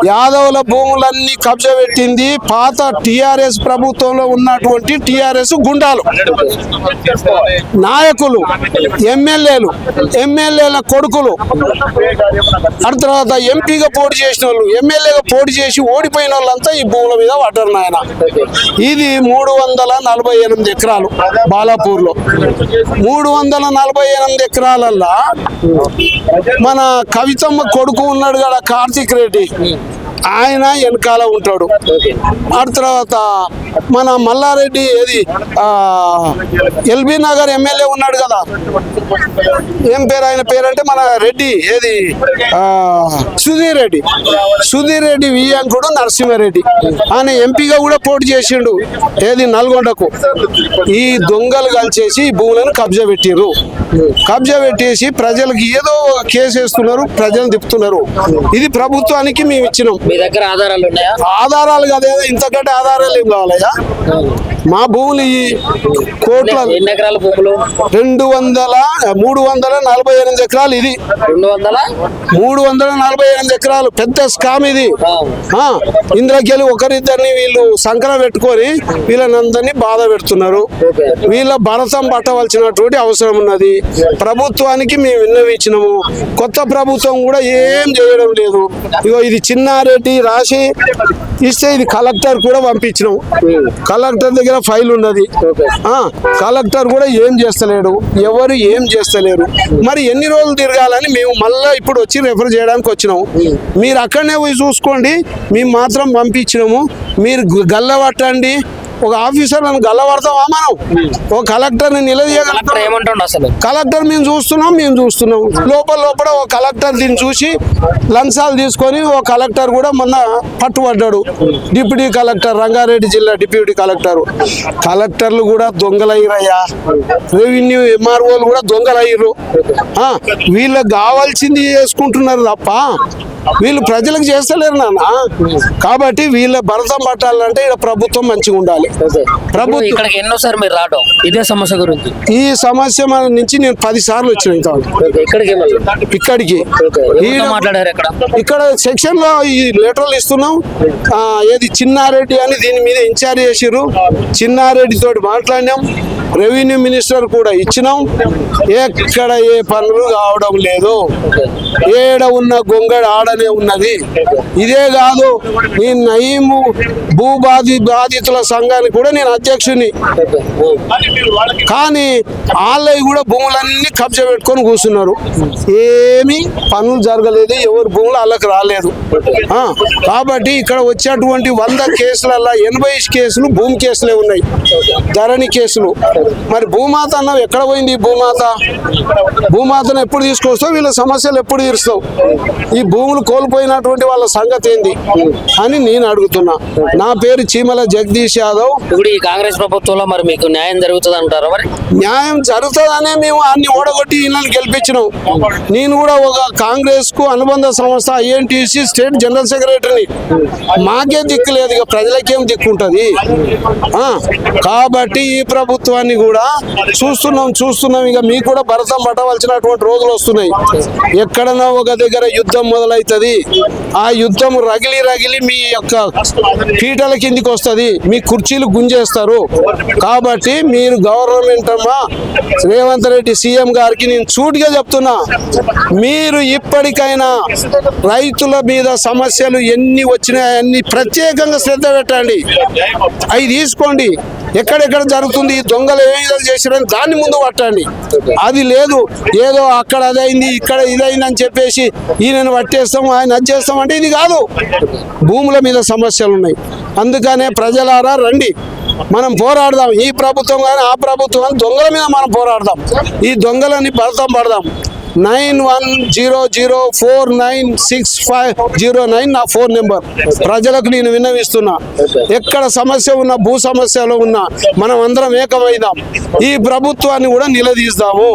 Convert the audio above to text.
యాదవుల భూములన్నీ కబ్జా పెట్టింది పాత టిఆర్ఎస్ ప్రభుత్వంలో ఉన్నటువంటి టిఆర్ఎస్ గుండాలు, నాయకులు, ఎమ్మెల్యేల కొడుకులు, ఆ తర్వాత ఎంపీగా పోటీ చేసిన వాళ్ళు, ఎమ్మెల్యేగా పోటీ చేసి ఓడిపోయిన వాళ్ళంతా ఈ భూముల మీద పడ్డారు నాయన. ఇది 348 ఎకరాలు బాలాపూర్ లో. 348 ఎకరాలల్లా మన కవితమ్మ కొడుకు ఉన్నాడు కదా కార్తిక్ రెడ్డి, ఆయన వెనకాల ఉంటాడు. ఆ తర్వాత మన మల్లారెడ్డి ఏది ఎల్బీ నగర్ ఎమ్మెల్యే ఉన్నాడు కదా, ఏం పేరు ఆయన పేరంటే మన రెడ్డి ఏది సుధీర్ రెడ్డి వియ్యంకుడు నరసింహారెడ్డి, ఆయన ఎంపీగా కూడా పోటీ చేసిండు ఏది నల్గొండకు. ఈ దొంగలు కలిసేసి ఈ భూములను కబ్జా పెట్టిర్రు. కబ్జా పెట్టేసి ప్రజలకు ఏదో కేసు వేస్తున్నారు, ప్రజలు తిప్పుతున్నారు. ఇది ప్రభుత్వానికి మేము ఇచ్చినాం. మీ దగ్గర ఆధారాలు ఉన్నాయా? ఆధారాలు కదా, ఇంతకంటే ఆధారాలు ఏం కావాలయ్యా? మా భూములు ఈ కోట్ల 348 ఎకరాలు. ఇది 348 ఎకరాలు పెద్ద స్కామ్ ఇది. ఇందులోకెళ్ళి ఒకరిద్దరిని వీళ్ళు సంకర పెట్టుకొని వీళ్ళనందరినీ బాధ పెడుతున్నారు. వీళ్ళ భరతం పట్టవలసినటువంటి అవసరం ఉన్నది. ప్రభుత్వానికి మేము విన్నవించినాము, కొత్త ప్రభుత్వం కూడా ఏం చేయడం లేదు. ఇగో ఇది చిన్నారెడ్డి రాసి ఇస్తే ఇది కలెక్టర్ కూడా పంపించినాం. కలెక్టర్ దగ్గర ఫైల్ ఉన్నది. కలెక్టర్ కూడా ఏం చేస్తలేడు, ఎవరు ఏం చేస్తలేరు. మరి ఎన్ని రోజులు తిరగాలని మేము మళ్ళీ ఇప్పుడు వచ్చి రెఫర్ చేయడానికి వచ్చినాము. మీరు అక్కడనే పోయి చూసుకోండి, మేము మాత్రం పంపించినాము. మీరు గల్లబట్టండి. ఒక ఆఫీసర్ నన్ను గల్లబడతామా మనం? ఒక కలెక్టర్ని నిలదీయగలుగుతాం? అసలు కలెక్టర్ మేము చూస్తున్నాం. లోపల ఒక కలెక్టర్ దీన్ని చూసి లంచాలు తీసుకొని ఒక కలెక్టర్ కూడా మొన్న పట్టుబడ్డాడు. డిప్యూటీ కలెక్టర్, రంగారెడ్డి జిల్లా డిప్యూటీ కలెక్టర్లు కూడా దొంగలయ్యారయ్యా. రెవెన్యూ ఎంఆర్ఓలు కూడా దొంగలయ్యారు. వీళ్ళకి కావాల్సింది చేసుకుంటున్నారు తప్ప వీళ్ళు ప్రజలకు చేస్తలేరు నాన్న. కాబట్టి వీళ్ళ భరతం పట్టాలంటే ఇక్కడ ప్రభుత్వం మంచిగా ఉండాలి. ప్రభుత్వం ఇక్కడికి ఎన్నోసారి మీరు రావడం ఇదే సమస్య గురించి? ఈ సమస్య నుంచి నేను 10 సార్లు వచ్చిన ఇక్కడికి. ఇక్కడ సెక్షన్ లో ఈ లెటర్లు ఇస్తున్నాం. ఏది చిన్నారెడ్డి అని దీని మీద ఇన్ఛార్జ్ చేసిర్రు. చిన్నారెడ్డి తోటి మాట్లాడినాం. రెవెన్యూ మినిస్టర్ కూడా ఇచ్చినాం. ఎక్కడ ఏ పనులు కావడం లేదు. ఏడ ఉన్న గొంగడ ఆడనే ఉన్నది. ఇదే కాదు, ఈ నయీము బాధితుల సంఘానికి కూడా నేను అధ్యక్షుని. కానీ వాళ్ళవి కూడా భూములన్నీ కబ్జా పెట్టుకొని కూర్చున్నారు. ఏమి పనులు జరగలేదు, ఎవరి భూములు వాళ్ళకి రాలేదు. కాబట్టి ఇక్కడ వచ్చేటువంటి 100 కేసులలో 80 కేసులు భూమి కేసులే ఉన్నాయి, ధరణి కేసులు. మరి భూమాత అన్నావు, ఎక్కడ పోయింది ఈ భూమాతను ఎప్పుడు తీసుకొస్తావు? వీళ్ళ సమస్యలు ఎప్పుడు తీరుస్తావు? ఈ భూములు కోల్పోయినటువంటి వాళ్ళ సంగతి ఏంది అని నేను అడుగుతున్నా. నా పేరు చీమల జగదీష్ యాదవ్. ఇప్పుడు ఈ కాంగ్రెస్ ప్రభుత్వంలో మరి మీకు న్యాయం జరుగుతుంది అంటారా? మరి న్యాయం జరుగుతుందనే మేము అన్ని ఓడగొట్టి వీళ్ళని గెలిపించినాం. నేను కూడా ఒక కాంగ్రెస్ కు అనుబంధ సంస్థ ఐఎన్టీసీ స్టేట్ జనరల్ సెక్రటరీని. మాకే దిక్కు లేదు, ఇక ప్రజలకేం దిక్కుంటది? కాబట్టి ఈ ప్రభుత్వాన్ని కూడా చూస్తున్నాం. ఇక మీకు కూడా భరతం పట్టవలసినటువంటి రోజులు వస్తున్నాయి. ఎక్కడన్నా ఒక దగ్గర యుద్ధం మొదలవుతుంది. ఆ యుద్ధం రగిలి మీ యొక్క పీటల కిందికి వస్తుంది, మీ కుర్చీలు గుంజేస్తారు. కాబట్టి మీరు గవర్నమెంట్ అమ్మా రేవంత్ రెడ్డి సీఎం గారికి నేను సూటిగా చెప్తున్నా, మీరు ఇప్పటికైనా రైతుల మీద సమస్యలు ఎన్ని వచ్చినాయి అన్ని ప్రత్యేకంగా శ్రద్ధ పెట్టండి. అవి తీసుకోండి. ఎక్కడెక్కడ జరుగుతుంది, దొంగలు ఏ విధాలు చేశారని దాన్ని ముందు పట్టండి. అది లేదు ఏదో అక్కడ అదైంది ఇక్కడ ఇదైంది అని చెప్పేసి ఈయనను పట్టేస్తాం ఆయన అది చేస్తాం అంటే ఇది కాదు. భూముల మీద సమస్యలు ఉన్నాయి. అందుకనే ప్రజలారా రండి, మనం పోరాడదాం. ఈ ప్రభుత్వం కానీ ఆ ప్రభుత్వం కానీ దొంగల మీద మనం పోరాడదాం. ఈ దొంగలని భరతం పడదాం. 9100496509 నా ఫోన్ నెంబర్. ప్రజలకు నేను విన్నవిస్తున్నా, ఎక్కడ సమస్య ఉన్నా, భూ సమస్యలో ఉన్నా మనం అందరం ఏకమైదాం. ఈ ప్రభుత్వాన్ని కూడా నిలదీద్దాము.